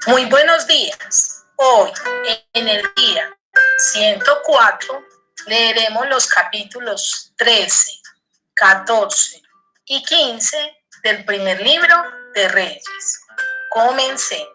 Muy buenos días. Hoy, en el día 104, leeremos los capítulos 13, 14 y 15 del primer libro de Reyes. Comencemos.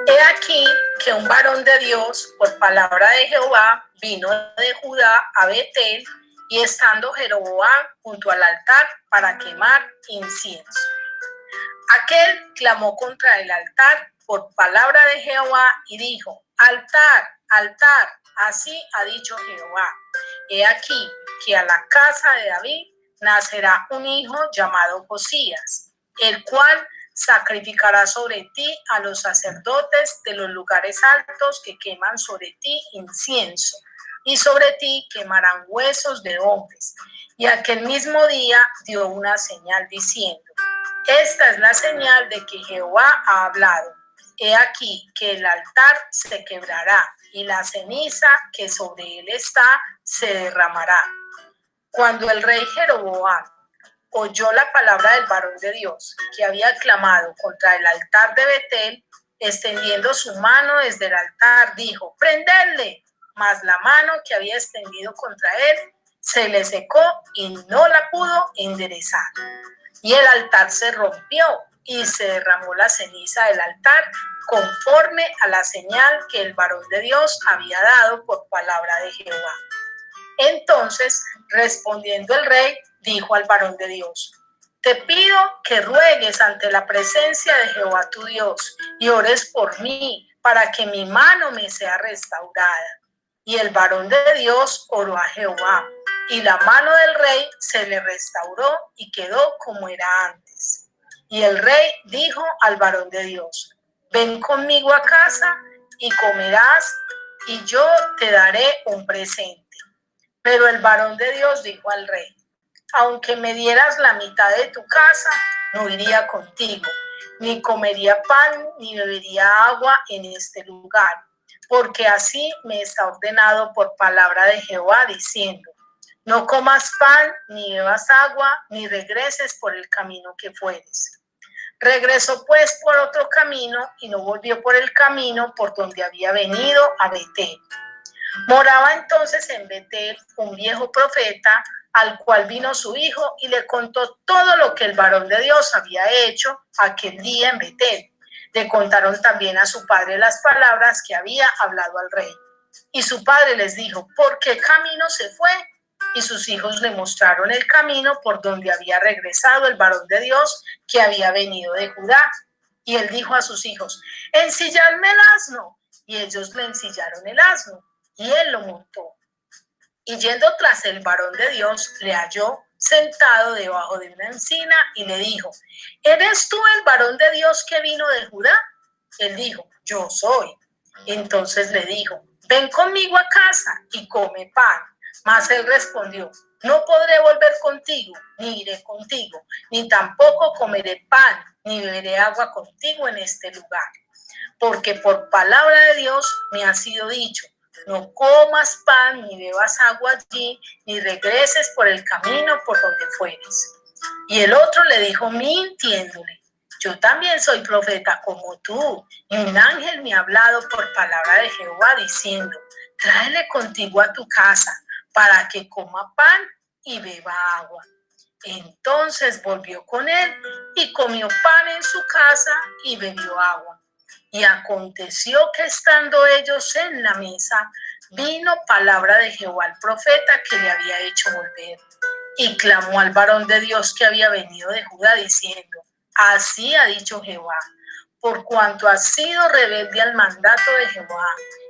He aquí que un varón de Dios, por palabra de Jehová, vino de Judá a Betel, y estando Jeroboam junto al altar para quemar incienso. Aquel clamó contra el altar por palabra de Jehová y dijo: altar, altar, así ha dicho Jehová. He aquí que a la casa de David nacerá un hijo llamado Josías, el cual sacrificará sobre ti a los sacerdotes de los lugares altos que queman sobre ti incienso, y sobre ti quemarán huesos de hombres. Y aquel mismo día dio una señal diciendo: esta es la señal de que Jehová ha hablado. He aquí que el altar se quebrará y la ceniza que sobre él está se derramará. Cuando el rey Jeroboam oyó la palabra del varón de Dios, que había clamado contra el altar de Betel, extendiendo su mano desde el altar, dijo: prendedle. Mas la mano que había extendido contra él se le secó y no la pudo enderezar. Y el altar se rompió y se derramó la ceniza del altar conforme a la señal que el varón de Dios había dado por palabra de Jehová. Entonces, respondiendo el rey, dijo al varón de Dios: te pido que ruegues ante la presencia de Jehová tu Dios y ores por mí para que mi mano me sea restaurada. Y el varón de Dios oró a Jehová, y la mano del rey se le restauró y quedó como era antes. Y el rey dijo al varón de Dios: ven conmigo a casa y comerás, y yo te daré un presente. Pero el varón de Dios dijo al rey: aunque me dieras la mitad de tu casa, no iría contigo, ni comería pan, ni bebería agua en este lugar, porque así me está ordenado por palabra de Jehová, diciendo: no comas pan, ni bebas agua, ni regreses por el camino que fueres. Regresó pues por otro camino, y no volvió por el camino por donde había venido a Betel. Moraba entonces en Betel un viejo profeta, al cual vino su hijo y le contó todo lo que el varón de Dios había hecho aquel día en Betel. Le contaron también a su padre las palabras que había hablado al rey. Y su padre les dijo: ¿por qué camino se fue? Y sus hijos le mostraron el camino por donde había regresado el varón de Dios que había venido de Judá. Y él dijo a sus hijos: ensilladme el asno. Y ellos le ensillaron el asno, y él lo montó. Y yendo tras el varón de Dios, le halló sentado debajo de una encina y le dijo: ¿eres tú el varón de Dios que vino de Judá? Él dijo: yo soy. Entonces le dijo: ven conmigo a casa y come pan. Mas él respondió: no podré volver contigo, ni iré contigo, ni tampoco comeré pan, ni beberé agua contigo en este lugar. Porque por palabra de Dios me ha sido dicho: no comas pan, ni bebas agua allí, ni regreses por el camino por donde fueres. Y el otro le dijo, mintiéndole: yo también soy profeta como tú, y un ángel me ha hablado por palabra de Jehová, diciendo: tráele contigo a tu casa, para que coma pan y beba agua. Entonces volvió con él, y comió pan en su casa, y bebió agua. Y aconteció que estando ellos en la mesa, vino palabra de Jehová al profeta que le había hecho volver. Y clamó al varón de Dios que había venido de Judá, diciendo: así ha dicho Jehová, por cuanto has sido rebelde al mandato de Jehová,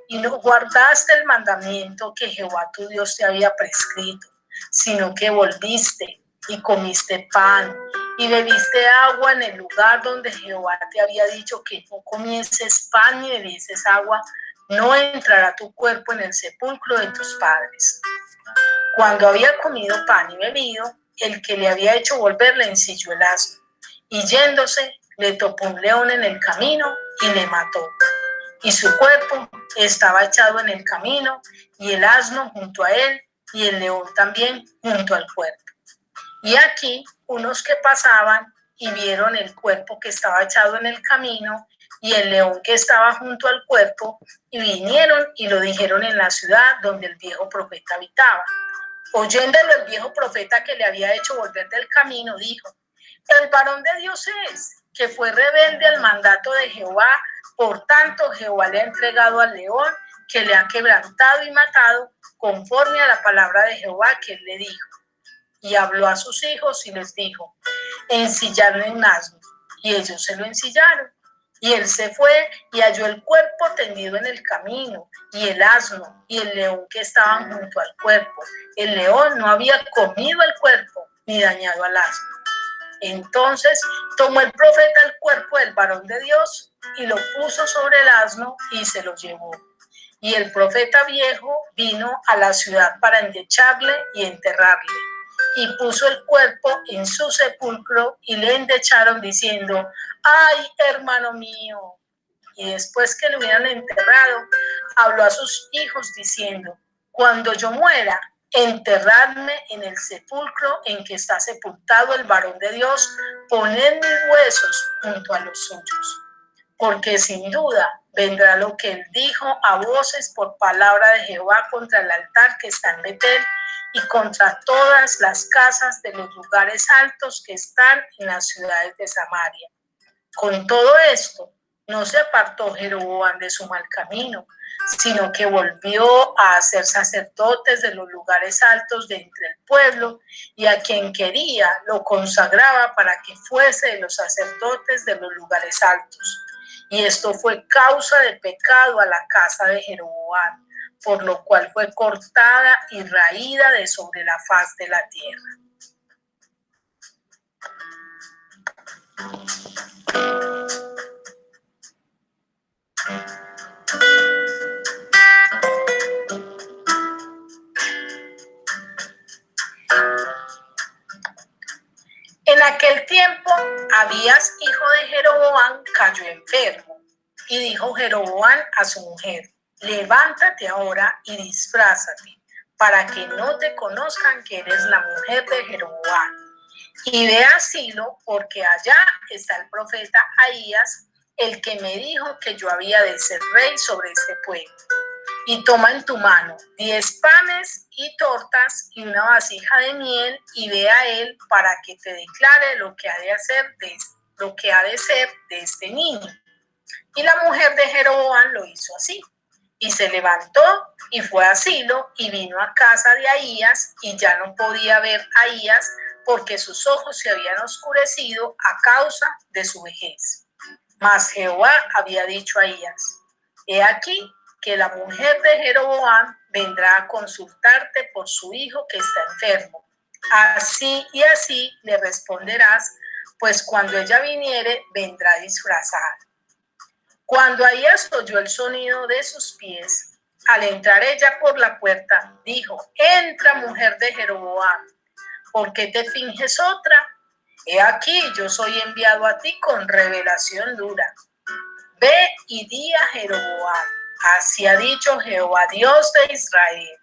y no guardaste el mandamiento que Jehová tu Dios te había prescrito, sino que volviste y comiste pan y bebiste agua en el lugar donde Jehová te había dicho que no comieses pan ni bebieses agua, no entrará tu cuerpo en el sepulcro de tus padres. Cuando había comido pan y bebido, el que le había hecho volver le ensilló el asno, y yéndose le topó un león en el camino y le mató. Y su cuerpo estaba echado en el camino, y el asno junto a él, y el león también junto al cuerpo. Y aquí unos que pasaban y vieron el cuerpo que estaba echado en el camino y el león que estaba junto al cuerpo, y vinieron y lo dijeron en la ciudad donde el viejo profeta habitaba. Oyéndolo el viejo profeta, que le había hecho volver del camino, dijo: el varón de Dios es, que fue rebelde al mandato de Jehová, por tanto Jehová le ha entregado al león, que le ha quebrantado y matado, conforme a la palabra de Jehová que él le dijo. Y habló a sus hijos y les dijo: ensilladle un asno. Y ellos se lo ensillaron. Y él se fue y halló el cuerpo tendido en el camino, y el asno y el león que estaban junto al cuerpo. El león no había comido el cuerpo ni dañado al asno. Entonces tomó el profeta el cuerpo del varón de Dios y lo puso sobre el asno y se lo llevó. Y el profeta viejo vino a la ciudad para endecharle y enterrarle. Y puso el cuerpo en su sepulcro y le endecharon diciendo: ¡ay, hermano mío! Y después que lo hubieran enterrado, habló a sus hijos diciendo: cuando yo muera, enterradme en el sepulcro en que está sepultado el varón de Dios, poned mis huesos junto a los suyos. Porque sin duda vendrá lo que él dijo a voces por palabra de Jehová contra el altar que está en Betel y contra todas las casas de los lugares altos que están en las ciudades de Samaria. Con todo esto, no se apartó Jeroboam de su mal camino, sino que volvió a hacer sacerdotes de los lugares altos de entre el pueblo, y a quien quería lo consagraba para que fuese de los sacerdotes de los lugares altos. Y esto fue causa de pecado a la casa de Jeroboam, por lo cual fue cortada y raída de sobre la faz de la tierra. En aquel tiempo, Abías, hijo de Jeroboam, cayó enfermo. Y dijo Jeroboam a su mujer: levántate ahora y disfrázate, para que no te conozcan que eres la mujer de Jeroboam. Y ve a Silo, porque allá está el profeta Ahías, el que me dijo que yo había de ser rey sobre este pueblo. Y toma en tu mano 10 panes y tortas y una vasija de miel, y ve a él para que te declare lo que ha de ser de este niño. Y la mujer de Jeroboam lo hizo así. Y se levantó y fue a Silo y vino a casa de Ahías, y ya no podía ver a Ahías porque sus ojos se habían oscurecido a causa de su vejez. Mas Jehová había dicho a Ahías: he aquí que la mujer de Jeroboam vendrá a consultarte por su hijo que está enfermo. Así y así le responderás, pues cuando ella viniere, vendrá disfrazada. Cuando Ahías oyó el sonido de sus pies, al entrar ella por la puerta, dijo: entra, mujer de Jeroboam, ¿por qué te finges otra? He aquí, yo soy enviado a ti con revelación dura. Ve y di a Jeroboam: así ha dicho Jehová, Dios de Israel: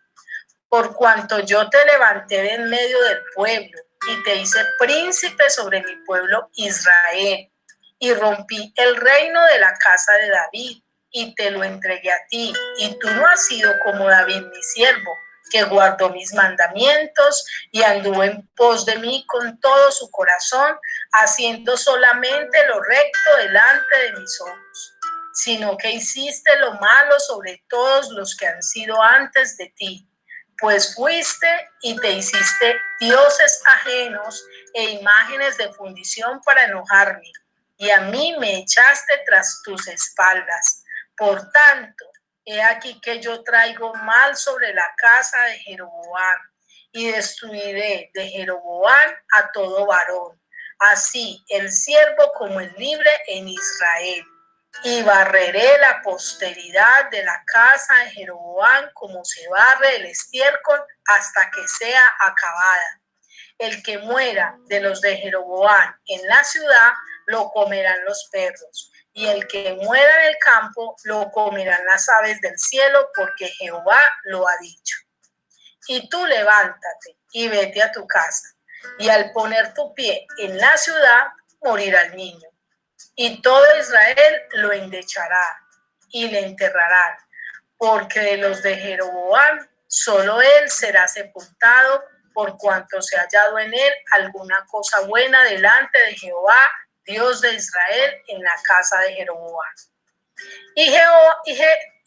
por cuanto yo te levanté de en medio del pueblo y te hice príncipe sobre mi pueblo Israel, y rompí el reino de la casa de David y te lo entregué a ti, y tú no has sido como David mi siervo, que guardó mis mandamientos y anduvo en pos de mí con todo su corazón, haciendo solamente lo recto delante de mis ojos, sino que hiciste lo malo sobre todos los que han sido antes de ti, pues fuiste y te hiciste dioses ajenos e imágenes de fundición para enojarme, y a mí me echaste tras tus espaldas. Por tanto, he aquí que yo traigo mal sobre la casa de Jeroboam, y destruiré de Jeroboam a todo varón, así el siervo como el libre en Israel. Y barreré la posteridad de la casa de Jeroboam como se barre el estiércol hasta que sea acabada. El que muera de los de Jeroboam en la ciudad, lo comerán los perros. Y el que muera en el campo, lo comerán las aves del cielo, porque Jehová lo ha dicho. Y tú levántate y vete a tu casa. Y al poner tu pie en la ciudad, morirá el niño. Y todo Israel lo endechará y le enterrarán, porque de los de Jeroboam solo él será sepultado, por cuanto se ha hallado en él alguna cosa buena delante de Jehová, Dios de Israel, en la casa de Jeroboam. Y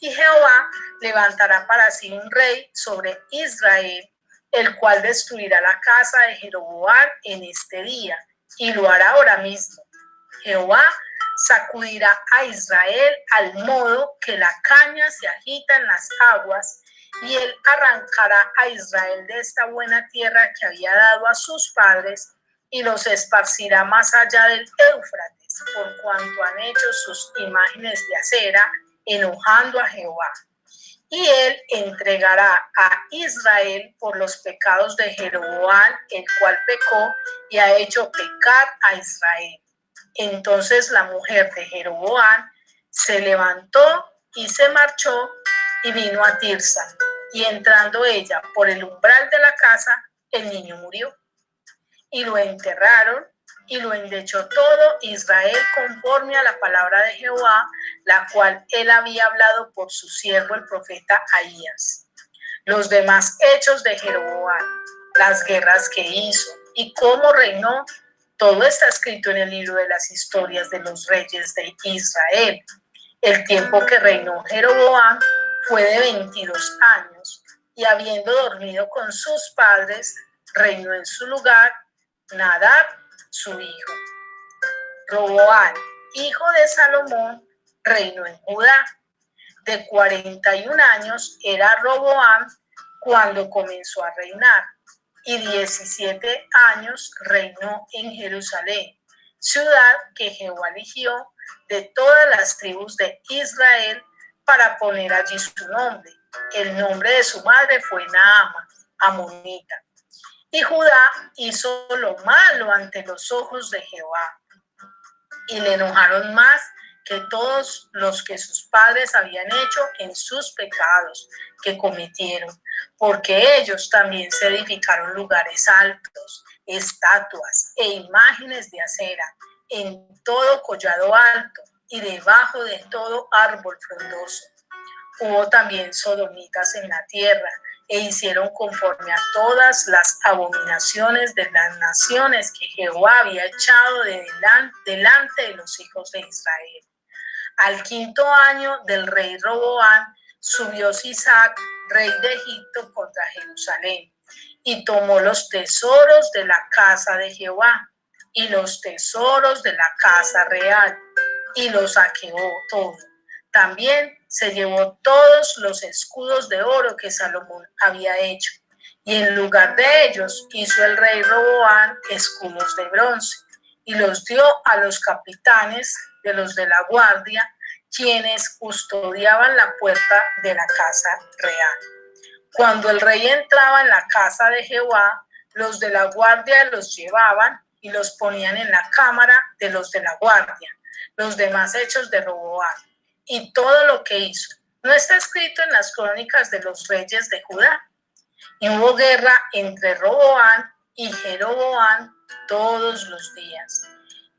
Jehová levantará para sí un rey sobre Israel, el cual destruirá la casa de Jeroboam en este día, y lo hará ahora mismo. Jehová sacudirá a Israel al modo que la caña se agita en las aguas, y él arrancará a Israel de esta buena tierra que había dado a sus padres, y los esparcirá más allá del Éufrates, por cuanto han hecho sus imágenes de acera, enojando a Jehová. Y él entregará a Israel por los pecados de Jeroboam, el cual pecó y ha hecho pecar a Israel. Entonces la mujer de Jeroboam se levantó y se marchó y vino a Tirsa. Y entrando ella por el umbral de la casa, el niño murió. Y lo enterraron y lo endechó todo Israel conforme a la palabra de Jehová, la cual él había hablado por su siervo el profeta Ahías. Los demás hechos de Jeroboam, las guerras que hizo y cómo reinó, todo está escrito en el libro de las historias de los reyes de Israel. El tiempo que reinó Jeroboam fue de 22 años, y habiendo dormido con sus padres, reinó en su lugar Nadab, su hijo. Roboam, hijo de Salomón, reinó en Judá. De 41 años era Roboam cuando comenzó a reinar, y 17 años reinó en Jerusalén, ciudad que Jehová eligió de todas las tribus de Israel para poner allí su nombre. El nombre de su madre fue Naama, amonita. Y Judá hizo lo malo ante los ojos de Jehová, y le enojaron más que todos los que sus padres habían hecho en sus pecados que cometieron, porque ellos también se edificaron lugares altos, estatuas e imágenes de acera en todo collado alto y debajo de todo árbol frondoso. Hubo también sodomitas en la tierra, e hicieron conforme a todas las abominaciones de las naciones que Jehová había echado delante de los hijos de Israel. Al 5º año del rey Roboam, subió Sisac, rey de Egipto, contra Jerusalén, y tomó los tesoros de la casa de Jehová, y los tesoros de la casa real, y los saqueó todo. También se llevó todos los escudos de oro que Salomón había hecho, y en lugar de ellos hizo el rey Roboam escudos de bronce, y los dio a los capitanes de los de la guardia, quienes custodiaban la puerta de la casa real. Cuando el rey entraba en la casa de Jehová, los de la guardia los llevaban y los ponían en la cámara de los de la guardia. Los demás hechos de Roboam y todo lo que hizo, ¿no está escrito en las crónicas de los reyes de Judá? Y hubo guerra entre Roboam y Jeroboam todos los días.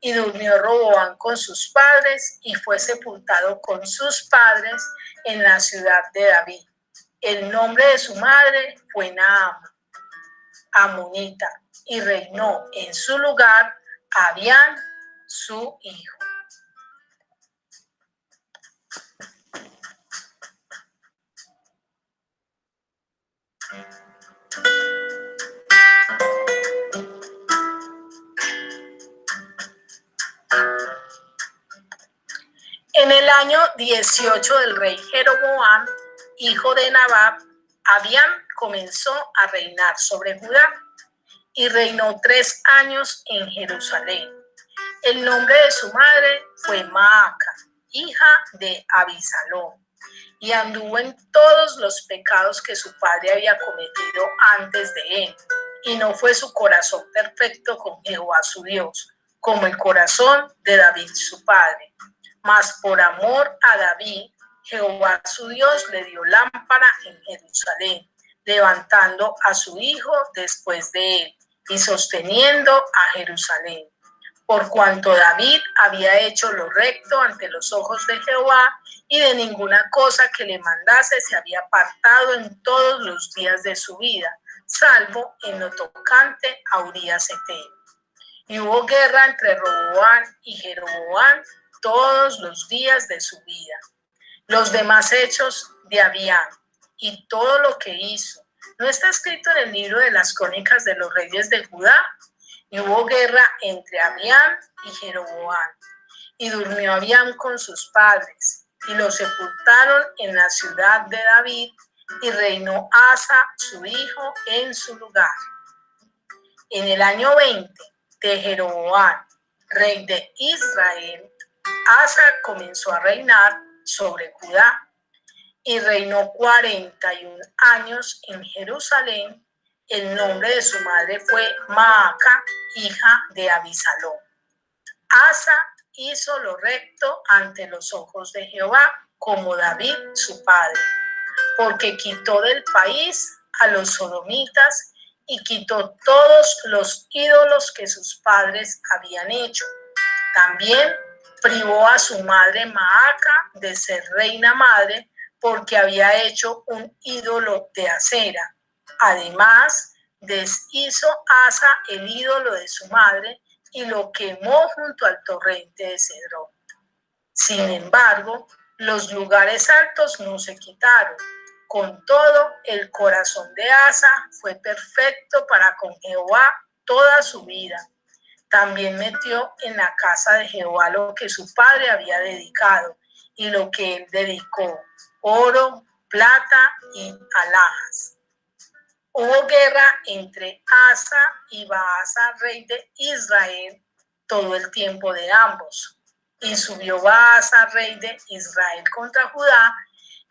Y durmió Roboam con sus padres y fue sepultado con sus padres en la ciudad de David. El nombre de su madre fue Naama, amonita, y reinó en su lugar Abián, su hijo. En el año 18 del rey Jeroboam, hijo de Nabat, Abián comenzó a reinar sobre Judá y reinó 3 años en Jerusalén. El nombre de su madre fue Maaca, hija de Abisalom, y anduvo en todos los pecados que su padre había cometido antes de él, y no fue su corazón perfecto con Jehová su Dios, como el corazón de David su padre. Mas por amor a David, Jehová su Dios le dio lámpara en Jerusalén, levantando a su hijo después de él y sosteniendo a Jerusalén. Por cuanto David había hecho lo recto ante los ojos de Jehová, y de ninguna cosa que le mandase se había apartado en todos los días de su vida, salvo en lo tocante a Urías heteo. Y hubo guerra entre Roboam y Jeroboam todos los días de su vida. Los demás hechos de Abiam y todo lo que hizo, ¿no está escrito en el libro de las crónicas de los reyes de Judá? Y hubo guerra entre Abiam y Jeroboam. Y durmió Abiam con sus padres, y lo sepultaron en la ciudad de David, y reinó Asa, su hijo, en su lugar. En el año 20 de Jeroboam, rey de Israel, Asa comenzó a reinar sobre Judá, y reinó 41 años en Jerusalén. El nombre de su madre fue Maaca, hija de Abisalom. Asa hizo lo recto ante los ojos de Jehová, como David su padre, porque quitó del país a los sodomitas y quitó todos los ídolos que sus padres habían hecho. También privó a su madre Maaca de ser reina madre, porque había hecho un ídolo de acera. Además, deshizo Asa el ídolo de su madre y lo quemó junto al torrente de Cedrón. Sin embargo, los lugares altos no se quitaron. Con todo, el corazón de Asa fue perfecto para con Jehová toda su vida. También metió en la casa de Jehová lo que su padre había dedicado y lo que él dedicó, oro, plata y alhajas. Hubo guerra entre Asa y Baasa, rey de Israel, todo el tiempo de ambos. Y subió Baasa, rey de Israel, contra Judá,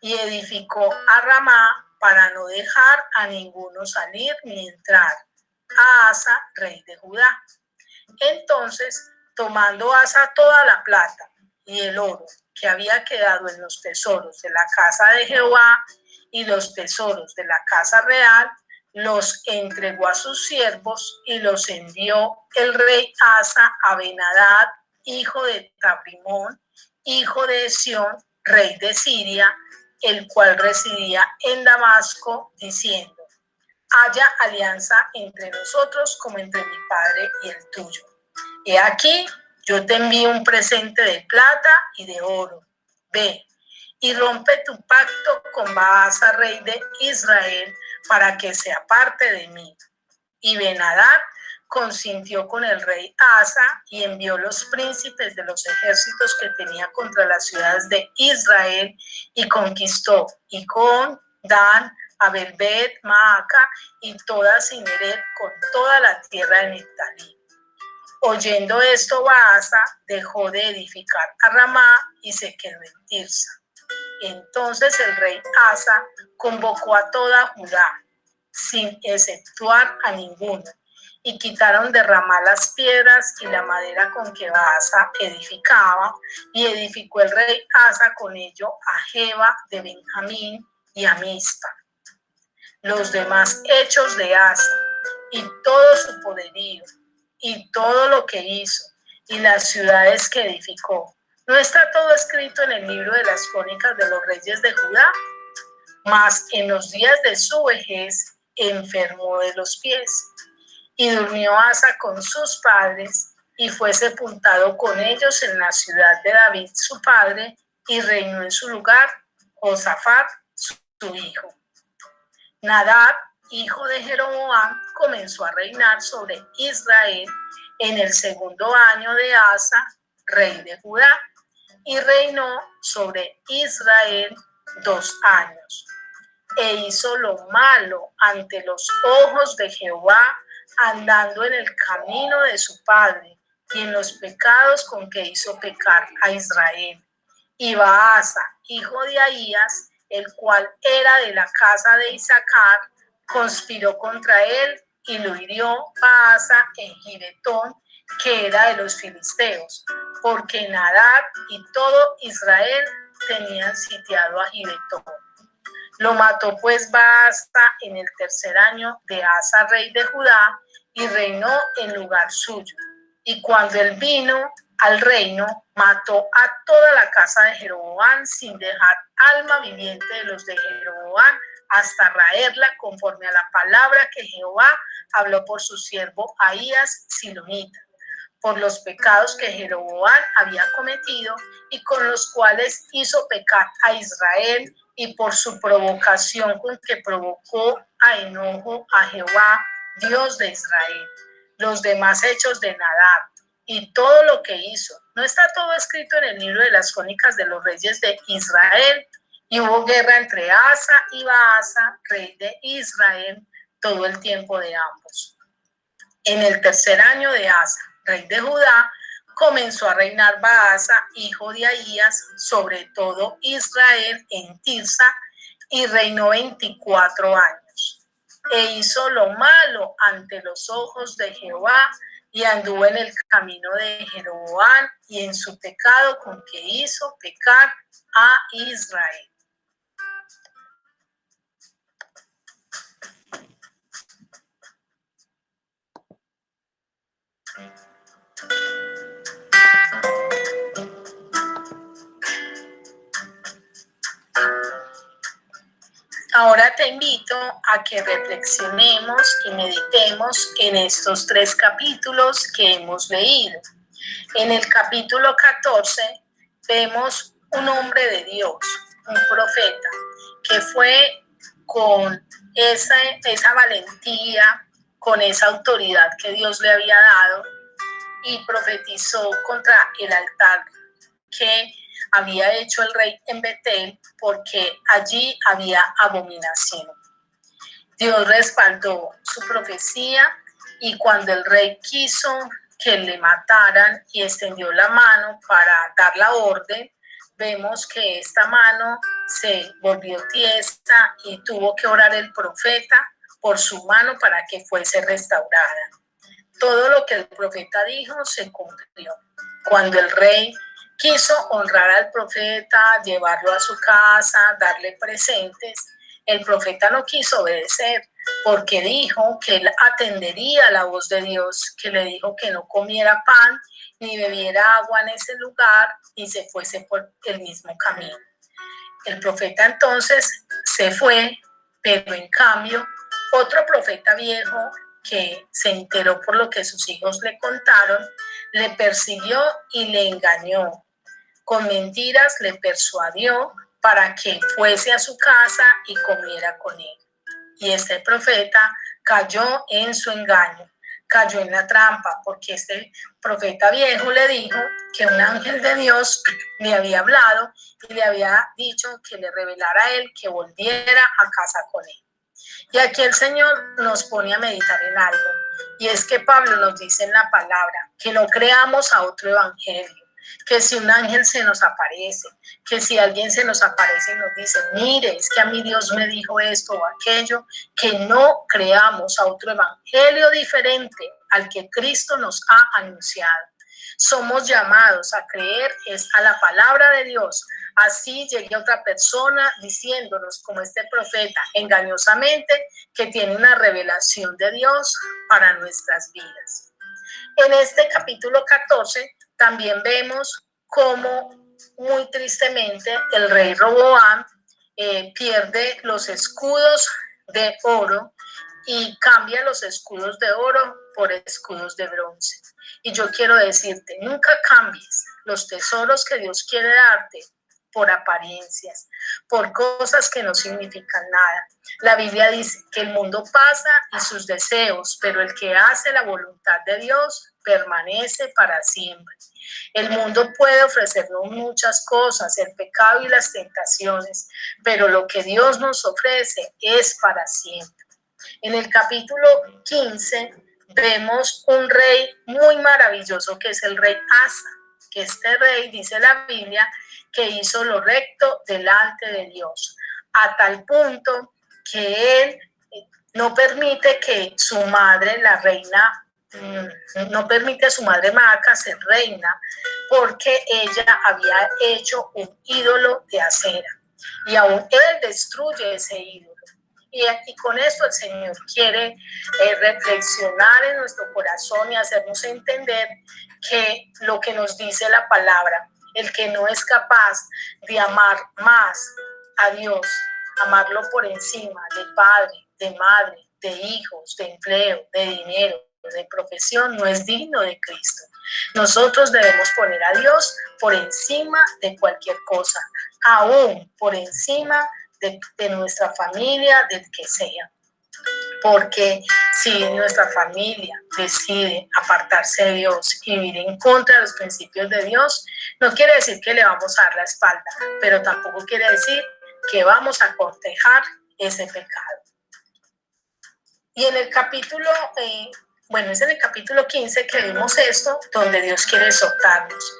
y edificó a Ramá para no dejar a ninguno salir ni entrar, a Asa, rey de Judá. Entonces, tomando Asa toda la plata y el oro que había quedado en los tesoros de la casa de Jehová y los tesoros de la casa real, los entregó a sus siervos y los envió el rey Asa a Ben-Hadad, hijo de Tabrimón, hijo de Sión, rey de Siria, el cual residía en Damasco, diciendo: haya alianza entre nosotros como entre mi padre y el tuyo. He aquí, yo te envío un presente de plata y de oro. Ve y rompe tu pacto con Baasa, rey de Israel, para que se aparte de mí. Y Ben-Hadad consintió con el rey Asa y envió los príncipes de los ejércitos que tenía contra las ciudades de Israel y conquistó Icón, Dan, Abel-Bet, Maaca y toda Cineret con toda la tierra de Neftalí. Oyendo esto, Baasa dejó de edificar a Ramá y se quedó en Tirsa. Entonces el rey Asa convocó a toda Judá, sin exceptuar a ninguno, y quitaron de Ramá las piedras y la madera con que Baasa edificaba, y edificó el rey Asa con ello a Geba de Benjamín y a Mizpa. Los demás hechos de Asa y todo su poderío y todo lo que hizo y las ciudades que edificó, ¿no está todo escrito en el libro de las crónicas de los reyes de Judá? Mas en los días de su vejez enfermó de los pies. Y durmió Asa con sus padres y fue sepultado con ellos en la ciudad de David su padre, y reinó en su lugar Josafat su hijo. Nadab, hijo de Jeroboam, comenzó a reinar sobre Israel en el segundo año de Asa, rey de Judá, y reinó sobre Israel 2 años. E hizo lo malo ante los ojos de Jehová, andando en el camino de su padre y en los pecados con que hizo pecar a Israel. Y Baasa, hijo de Ahías, el cual era de la casa de Isaacar, conspiró contra él y lo hirió Baasa en Gibetón, que era de los filisteos, porque Nadab y todo Israel tenían sitiado a Gibetón. Lo mató pues Baasa en el tercer año de Asa, rey de Judá, y reinó en lugar suyo. Y cuando él vino al reino, mató a toda la casa de Jeroboam, sin dejar alma viviente de los de Jeroboam, hasta raerla, conforme a la palabra que Jehová habló por su siervo Ahías silonita, por los pecados que Jeroboam había cometido y con los cuales hizo pecar a Israel, y por su provocación con que provocó a enojo a Jehová, Dios de Israel. Los demás hechos de Nadab y todo lo que hizo, ¿no está todo escrito en el libro de las crónicas de los reyes de Israel? Y hubo guerra entre Asa y Baasa, rey de Israel, todo el tiempo de ambos. En el tercer año de Asa, rey de Judá, comenzó a reinar Baasa, hijo de Ahías, sobre todo Israel en Tirsa, y reinó 24 años. E hizo lo malo ante los ojos de Jehová, y anduvo en el camino de Jeroboam y en su pecado con que hizo pecar a Israel. Ahora te invito a que reflexionemos y meditemos en estos 3 capítulos que hemos leído. En el capítulo 14 vemos un hombre de Dios, un profeta, que fue con esa valentía, con esa autoridad que Dios le había dado, y profetizó contra el altar que había hecho el rey en Betel, porque allí había abominación. Dios respaldó su profecía, y cuando el rey quiso que le mataran y extendió la mano para dar la orden, vemos que esta mano se volvió tiesa y tuvo que orar el profeta por su mano para que fuese restaurada. Todo lo que el profeta dijo se cumplió. Cuando el rey quiso honrar al profeta, llevarlo a su casa, darle presentes, el profeta no quiso obedecer, porque dijo que él atendería la voz de Dios, que le dijo que no comiera pan ni bebiera agua en ese lugar y se fuese por el mismo camino. El profeta entonces se fue, pero en cambio otro profeta viejo, que se enteró por lo que sus hijos le contaron, le persiguió y le engañó. Con mentiras le persuadió para que fuese a su casa y comiera con él. Y este profeta cayó en su engaño, cayó en la trampa, porque este profeta viejo le dijo que un ángel de Dios le había hablado y le había dicho que le revelara a él que volviera a casa con él. Y aquí el Señor nos pone a meditar en algo, y es que Pablo nos dice en la palabra que no creamos a otro evangelio, que si un ángel se nos aparece, que si alguien se nos aparece y nos dice, mire, es que a mí Dios me dijo esto o aquello, que no creamos a otro evangelio diferente al que Cristo nos ha anunciado. Somos llamados a creer es a la palabra de Dios. Así llegue otra persona diciéndonos, como este profeta, engañosamente, que tiene una revelación de Dios para nuestras vidas. En este capítulo 14 también vemos cómo muy tristemente el rey Roboam pierde los escudos de oro y cambia los escudos de oro por escudos de bronce. Y yo quiero decirte, nunca cambies los tesoros que Dios quiere darte por apariencias, por cosas que no significan nada. La Biblia dice que el mundo pasa y sus deseos, pero el que hace la voluntad de Dios permanece para siempre. El mundo puede ofrecernos muchas cosas, el pecado y las tentaciones, pero lo que Dios nos ofrece es para siempre. En el capítulo 15 vemos un rey muy maravilloso, que es el rey Asa, que este rey, dice la Biblia, que hizo lo recto delante de Dios, a tal punto que él no permite que su madre, la reina, no permite a su madre Maaca ser reina porque ella había hecho un ídolo de acera y aún él destruye ese ídolo. Y con esto el Señor quiere reflexionar en nuestro corazón y hacernos entender que lo que nos dice la palabra, el que no es capaz de amar más a Dios, amarlo por encima de padre, de madre, de hijos, de empleo, de dinero, de profesión, no es digno de Cristo. Nosotros debemos poner a Dios por encima de cualquier cosa, aún por encima de nuestra familia, del que sea. Porque si nuestra familia decide apartarse de Dios y vivir en contra de los principios de Dios, no quiere decir que le vamos a dar la espalda, pero tampoco quiere decir que vamos a cortejar ese pecado. Y en el capítulo, es en el capítulo 15 que vimos esto, donde Dios quiere exhortarnos.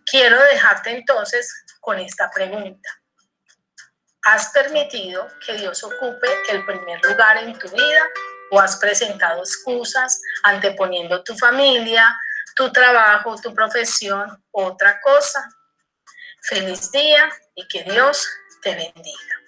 Quiero dejarte entonces con esta pregunta. ¿Has permitido que Dios ocupe el primer lugar en tu vida o has presentado excusas anteponiendo tu familia, tu trabajo, tu profesión, otra cosa? Feliz día y que Dios te bendiga.